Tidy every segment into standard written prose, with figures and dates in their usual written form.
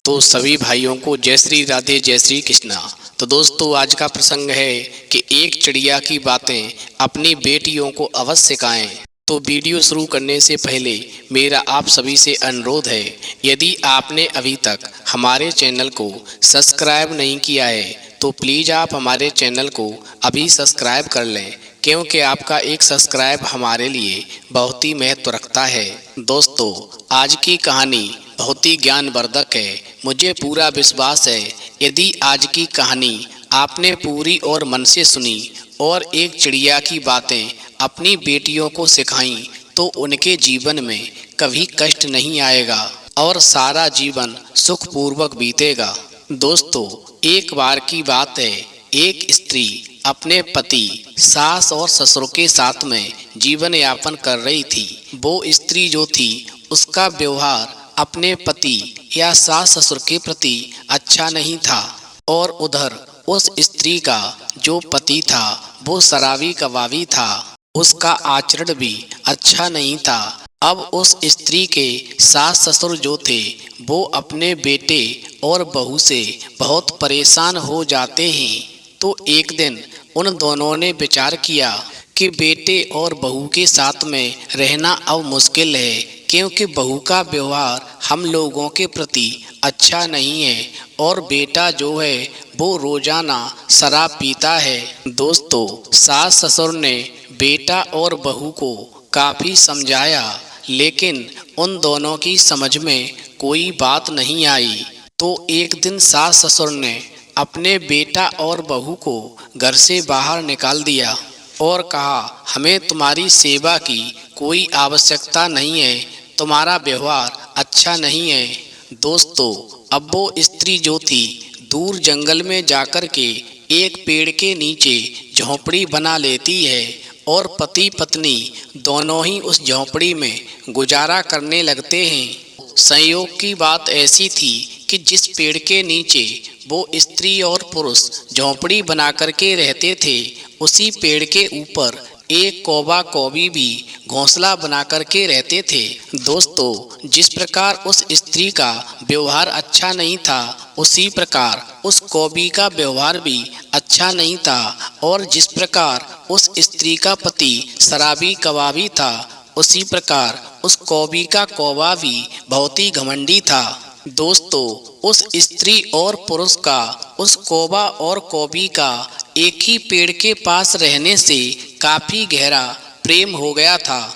तो सभी भाइयों को जय श्री राधे जय श्री कृष्णा। तो दोस्तों आज का प्रसंग है कि एक चिड़िया की बातें अपनी बेटियों को अवश्य सिखाएं। तो वीडियो शुरू करने से पहले मेरा आप सभी से अनुरोध है, यदि आपने अभी तक हमारे चैनल को सब्सक्राइब नहीं किया है तो प्लीज़ आप हमारे चैनल को अभी सब्सक्राइब कर लें, क्योंकि आपका एक सब्सक्राइब हमारे लिए बहुत ही महत्व रखता है। दोस्तों आज की कहानी बहुत ही ज्ञानवर्धक है। मुझे पूरा विश्वास है यदि आज की कहानी आपने पूरी और मन से सुनी और एक चिड़िया की बातें अपनी बेटियों को सिखाई तो उनके जीवन में कभी कष्ट नहीं आएगा और सारा जीवन सुखपूर्वक बीतेगा। दोस्तों एक बार की बात है, एक स्त्री अपने पति, सास और ससुर के साथ में जीवन यापन कर रही थी। वो स्त्री जो थी उसका व्यवहार अपने पति या सास ससुर के प्रति अच्छा नहीं था और उधर उस स्त्री का जो पति था वो शराबी कबाबी था। उसका आचरण भी अच्छा नहीं था। अब उस स्त्री के सास ससुर जो थे वो अपने बेटे और बहू से बहुत परेशान हो जाते हैं। तो एक दिन उन दोनों ने विचार किया कि बेटे और बहू के साथ में रहना अब मुश्किल है, क्योंकि बहू का व्यवहार हम लोगों के प्रति अच्छा नहीं है और बेटा जो है वो रोजाना शराब पीता है। दोस्तों सास ससुर ने बेटा और बहू को काफ़ी समझाया, लेकिन उन दोनों की समझ में कोई बात नहीं आई। तो एक दिन सास ससुर ने अपने बेटा और बहू को घर से बाहर निकाल दिया और कहा, हमें तुम्हारी सेवा की कोई आवश्यकता नहीं है, तुम्हारा व्यवहार अच्छा नहीं है। दोस्तों अब वो स्त्री जो थी दूर जंगल में जाकर के एक पेड़ के नीचे झोंपड़ी बना लेती है और पति पत्नी दोनों ही उस झोंपड़ी में गुजारा करने लगते हैं। संयोग की बात ऐसी थी कि जिस पेड़ के नीचे वो स्त्री और पुरुष झोंपड़ी बना करके रहते थे, उसी पेड़ के ऊपर एक कौवा कौवी भी घोंसला बना करके रहते थे। दोस्तों जिस प्रकार उस स्त्री का व्यवहार अच्छा नहीं था, उसी प्रकार उस कौवी का व्यवहार भी अच्छा नहीं था और जिस प्रकार उस स्त्री का पति शराबी कबाबी था, उसी प्रकार उस कौवी का कौवा भी बहुत ही घमंडी था। दोस्तों उस स्त्री और पुरुष का, उस कौवा और कौवी का एक ही पेड़ के पास रहने से काफ़ी गहरा प्रेम हो गया था।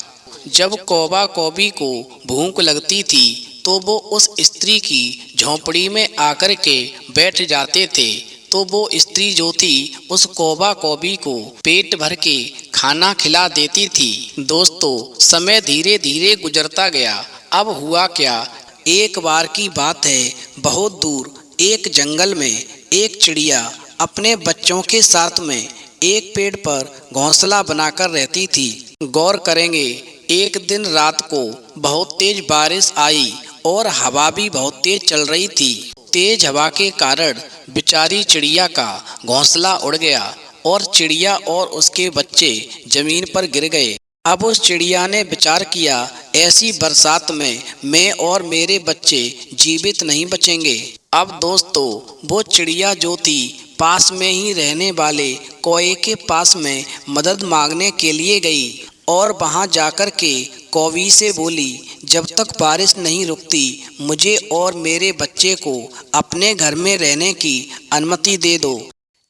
जब कौवा कौवी को भूख लगती थी तो वो उस स्त्री की झोंपड़ी में आकर के बैठ जाते थे। तो वो स्त्री जो थी उस कौवा कौवी को पेट भर के खाना खिला देती थी। दोस्तों समय धीरे धीरे गुजरता गया। अब हुआ क्या, एक बार की बात है, बहुत दूर एक जंगल में एक चिड़िया अपने बच्चों के साथ में एक पेड़ पर घोंसला बनाकर रहती थी। गौर करेंगे, एक दिन रात को बहुत तेज बारिश आई और हवा भी बहुत तेज चल रही थी। तेज हवा के कारण बेचारी चिड़िया का घोंसला उड़ गया और चिड़िया और उसके बच्चे जमीन पर गिर गए। अब उस चिड़िया ने विचार किया, ऐसी बरसात में मैं और मेरे बच्चे जीवित नहीं बचेंगे। अब दोस्तों वो चिड़िया जो थी पास में ही रहने वाले कौवे के पास में मदद मांगने के लिए गई और वहां जाकर के कौवी से बोली, जब तक बारिश नहीं रुकती मुझे और मेरे बच्चे को अपने घर में रहने की अनुमति दे दो।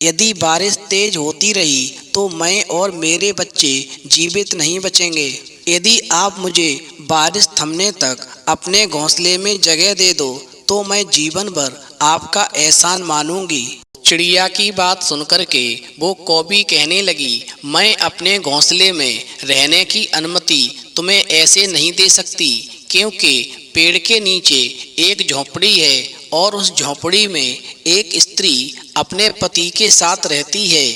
यदि बारिश तेज होती रही तो मैं और मेरे बच्चे जीवित नहीं बचेंगे। यदि आप मुझे बारिश थमने तक अपने घोंसले में जगह दे दो तो मैं जीवन भर आपका एहसान मानूंगी। चिड़िया की बात सुनकर के वो कौवी कहने लगी, मैं अपने घोंसले में रहने की अनुमति तुम्हें ऐसे नहीं दे सकती, क्योंकि पेड़ के नीचे एक झोंपड़ी है और उस झोंपड़ी में एक स्त्री अपने पति के साथ रहती है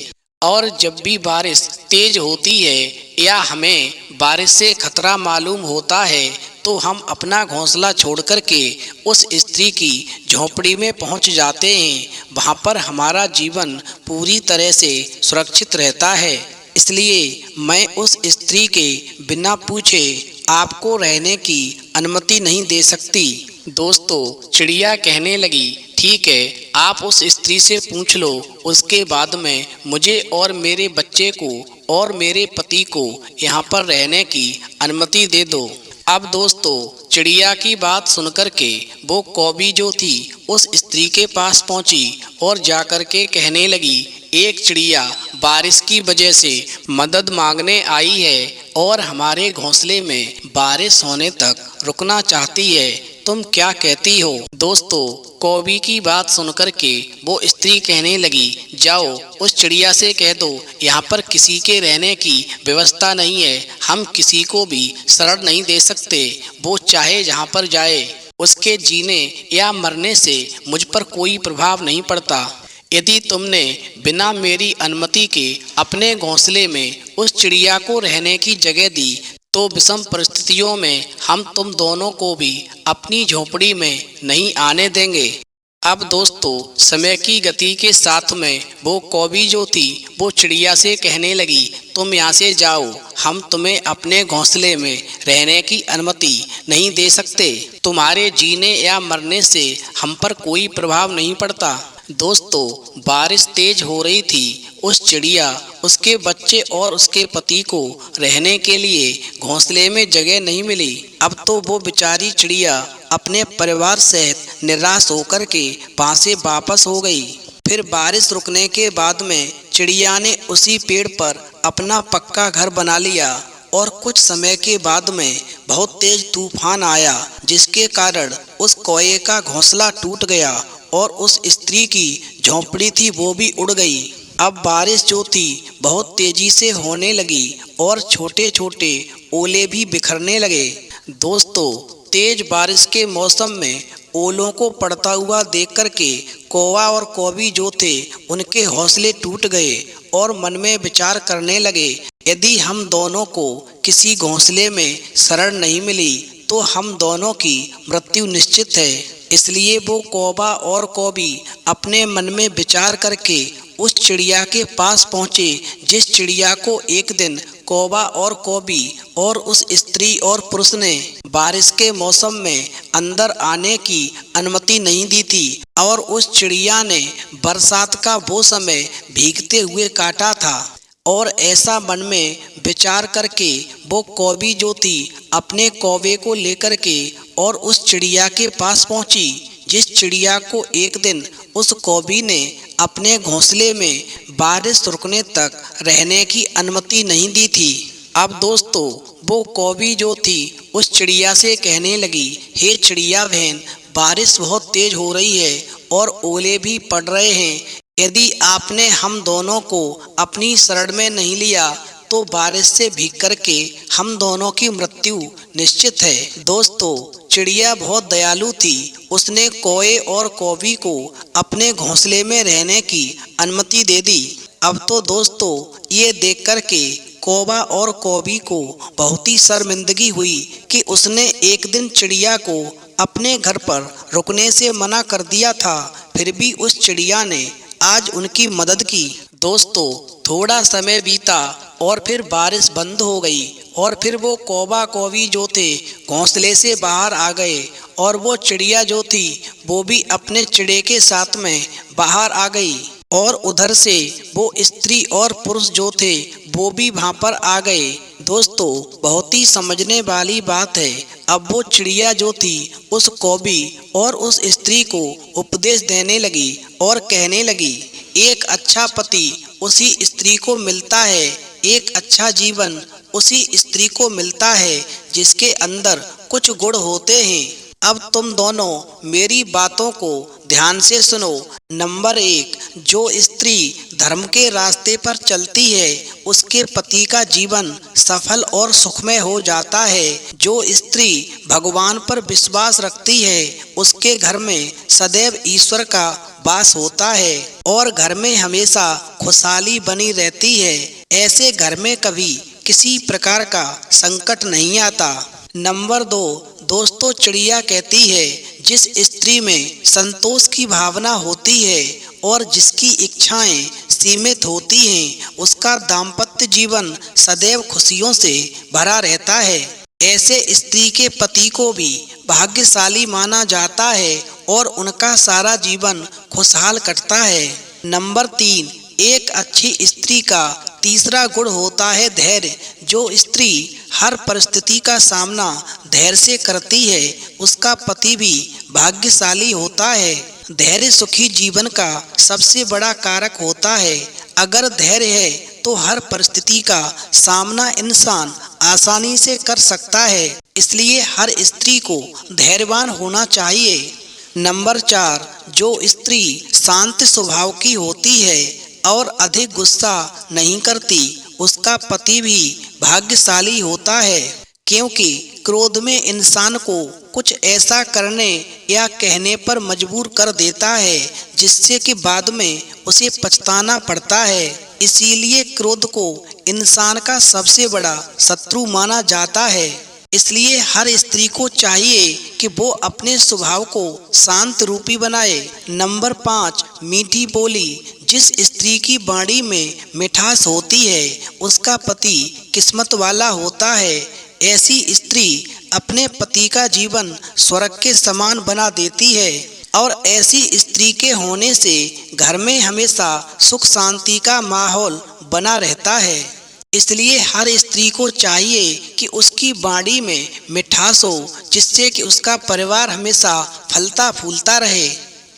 और जब भी बारिश तेज होती है या हमें बारिश से खतरा मालूम होता है तो हम अपना घोंसला छोड़ कर के उस स्त्री की झोंपड़ी में पहुंच जाते हैं। वहां पर हमारा जीवन पूरी तरह से सुरक्षित रहता है, इसलिए मैं उस स्त्री के बिना पूछे आपको रहने की अनुमति नहीं दे सकती। दोस्तों चिड़िया कहने लगी, ठीक है, आप उस स्त्री से पूछ लो, उसके बाद में मुझे और मेरे बच्चे को और मेरे पति को यहाँ पर रहने की अनुमति दे दो। अब दोस्तों चिड़िया की बात सुनकर के वो कौवी जो थी उस स्त्री के पास पहुंची और जाकर के कहने लगी, एक चिड़िया बारिश की वजह से मदद मांगने आई है और हमारे घोंसले में बारिश होने तक रुकना चाहती है, तुम क्या कहती हो? दोस्तों कौवी की बात सुनकर के वो स्त्री कहने लगी, जाओ उस चिड़िया से कह दो यहाँ पर किसी के रहने की व्यवस्था नहीं है, हम किसी को भी शरण नहीं दे सकते, वो चाहे जहाँ पर जाए, उसके जीने या मरने से मुझ पर कोई प्रभाव नहीं पड़ता। यदि तुमने बिना मेरी अनुमति के अपने घोंसले में उस चिड़िया को रहने की जगह दी तो विषम परिस्थितियों में हम तुम दोनों को भी अपनी झोपड़ी में नहीं आने देंगे। अब दोस्तों समय की गति के साथ में वो कौवी जो थी वो चिड़िया से कहने लगी, तुम यहाँ से जाओ, हम तुम्हें अपने घोंसले में रहने की अनुमति नहीं दे सकते, तुम्हारे जीने या मरने से हम पर कोई प्रभाव नहीं पड़ता। दोस्तों बारिश तेज हो रही थी, उस चिड़िया, उसके बच्चे और उसके पति को रहने के लिए घोंसले में जगह नहीं मिली। अब तो वो बेचारी चिड़िया अपने परिवार सहित निराश होकर के वहाँ से वापस हो गई। फिर बारिश रुकने के बाद में चिड़िया ने उसी पेड़ पर अपना पक्का घर बना लिया और कुछ समय के बाद में बहुत तेज तूफान आया, जिसके कारण उस कौए का घोंसला टूट गया और उस स्त्री की झोंपड़ी थी वो भी उड़ गई। अब बारिश जो थी बहुत तेजी से होने लगी और छोटे छोटे ओले भी बिखरने लगे। दोस्तों तेज बारिश के मौसम में ओलों को पड़ता हुआ देख कर के कौवा और कौवी जो थे उनके हौसले टूट गए और मन में विचार करने लगे, यदि हम दोनों को किसी घोंसले में शरण नहीं मिली तो हम दोनों की मृत्यु निश्चित है। इसलिए वो कौवा और कौवी अपने मन में विचार करके उस चिड़िया के पास पहुँचे जिस चिड़िया को एक दिन कौवा और कौवी और उस स्त्री और पुरुष ने बारिश के मौसम में अंदर आने की अनुमति नहीं दी थी और उस चिड़िया ने बरसात का वो समय भीगते हुए काटा था। और ऐसा मन में विचार करके वो कौवी जो थी अपने कौवे को लेकर के और उस चिड़िया के पास पहुंची जिस चिड़िया को एक दिन उस कौवी ने अपने घोंसले में बारिश रुकने तक रहने की अनुमति नहीं दी थी। अब दोस्तों वो कौवी जो थी उस चिड़िया से कहने लगी, हे चिड़िया बहन, बारिश बहुत तेज हो रही है और ओले भी पड़ रहे हैं, यदि आपने हम दोनों को अपनी शरण में नहीं लिया तो बारिश से भीग करके हम दोनों की मृत्यु निश्चित है। दोस्तों चिड़िया बहुत दयालु थी, उसने कौए और कौवी को अपने घोंसले में रहने की अनुमति दे दी। अब तो दोस्तों ये देख कर के कौवा और कौवी को बहुत ही शर्मिंदगी हुई कि उसने एक दिन चिड़िया को अपने घर पर रुकने से मना कर दिया था, फिर भी उस चिड़िया ने आज उनकी मदद की। दोस्तों थोड़ा समय बीता और फिर बारिश बंद हो गई और फिर वो कौवा कौवी जो थे घोंसले से बाहर आ गए और वो चिड़िया जो थी वो भी अपने चिड़े के साथ में बाहर आ गई और उधर से वो स्त्री और पुरुष जो थे वो भी वहाँ पर आ गए। दोस्तों बहुत ही समझने वाली बात है। अब वो चिड़िया जो थी उस कौवी और उस स्त्री को उपदेश देने लगी और कहने लगी, एक अच्छा पति उसी स्त्री को मिलता है, एक अच्छा जीवन उसी स्त्री को मिलता है जिसके अंदर कुछ गुण होते हैं। अब तुम दोनों मेरी बातों को ध्यान से सुनो। नंबर 1, जो स्त्री धर्म के रास्ते पर चलती है उसके पति का जीवन सफल और सुखमय हो जाता है। जो स्त्री भगवान पर विश्वास रखती है उसके घर में सदैव ईश्वर का वास होता है और घर में हमेशा खुशहाली बनी रहती है। ऐसे घर में कभी किसी प्रकार का संकट नहीं आता। नंबर 2, दोस्तों चिड़िया कहती है, जिस स्त्री में संतोष की भावना होती है और जिसकी इच्छाएं सीमित होती हैं उसका दाम्पत्य जीवन सदैव खुशियों से भरा रहता है। ऐसे स्त्री के पति को भी भाग्यशाली माना जाता है और उनका सारा जीवन खुशहाल कटता है। नंबर 3, एक अच्छी स्त्री का तीसरा गुण होता है धैर्य। जो स्त्री हर परिस्थिति का सामना धैर्य से करती है, उसका पति भी भाग्यशाली होता है। धैर्य सुखी जीवन का सबसे बड़ा कारक होता है। अगर धैर्य है तो हर परिस्थिति का सामना इंसान आसानी से कर सकता है। इसलिए हर स्त्री को धैर्यवान होना चाहिए। नंबर 4, जो स्त्री शांत स्वभाव की होती है और अधिक गुस्सा नहीं करती, उसका पति भी भाग्यशाली होता है, क्योंकि क्रोध में इंसान को कुछ ऐसा करने या कहने पर मजबूर कर देता है जिससे कि बाद में उसे पछताना पड़ता है। इसीलिए क्रोध को इंसान का सबसे बड़ा शत्रु माना जाता है। इसलिए हर स्त्री को चाहिए कि वो अपने स्वभाव को शांत रूपी बनाए। नंबर 5, मीठी बोली। जिस स्त्री की वाणी में मिठास होती है, उसका पति किस्मत वाला होता है। ऐसी स्त्री अपने पति का जीवन स्वर्ग के समान बना देती है और ऐसी स्त्री के होने से घर में हमेशा सुख शांति का माहौल बना रहता है। इसलिए हर स्त्री को चाहिए कि उसकी वाणी में मिठास हो, जिससे कि उसका परिवार हमेशा फलता फूलता रहे।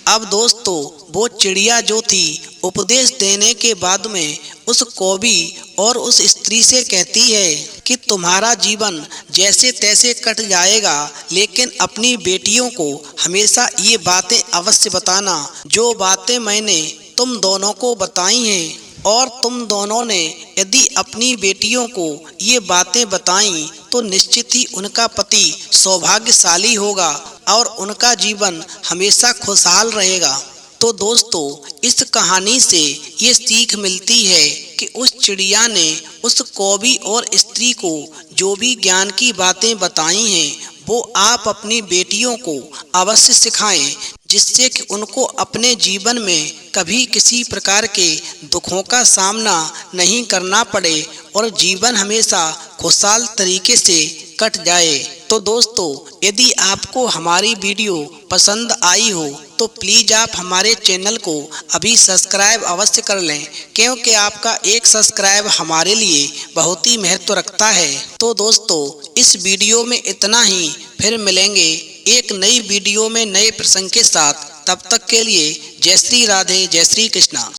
अब दोस्तों, वो चिड़िया जो थी उपदेश देने के बाद में उस कौवी और उस स्त्री से कहती है कि तुम्हारा जीवन जैसे तैसे कट जाएगा, लेकिन अपनी बेटियों को हमेशा ये बातें अवश्य बताना जो बातें मैंने तुम दोनों को बताई हैं। और तुम दोनों ने यदि अपनी बेटियों को ये बातें बताई तो निश्चित ही उनका पति सौभाग्यशाली होगा और उनका जीवन हमेशा खुशहाल रहेगा। तो दोस्तों, इस कहानी से ये सीख मिलती है कि उस चिड़िया ने उस कौवी और स्त्री को जो भी ज्ञान की बातें बताई हैं, वो आप अपनी बेटियों को अवश्य सिखाएं, जिससे कि उनको अपने जीवन में कभी किसी प्रकार के दुखों का सामना नहीं करना पड़े और जीवन हमेशा खुशहाल तरीके से कट जाए। तो दोस्तों, यदि आपको हमारी वीडियो पसंद आई हो तो प्लीज़ आप हमारे चैनल को अभी सब्सक्राइब अवश्य कर लें, क्योंकि आपका एक सब्सक्राइब हमारे लिए बहुत ही महत्व रखता है। तो दोस्तों, इस वीडियो में इतना ही। फिर मिलेंगे एक नई वीडियो में नए प्रसंग के साथ। तब तक के लिए जय श्री राधे, जय श्री कृष्णा।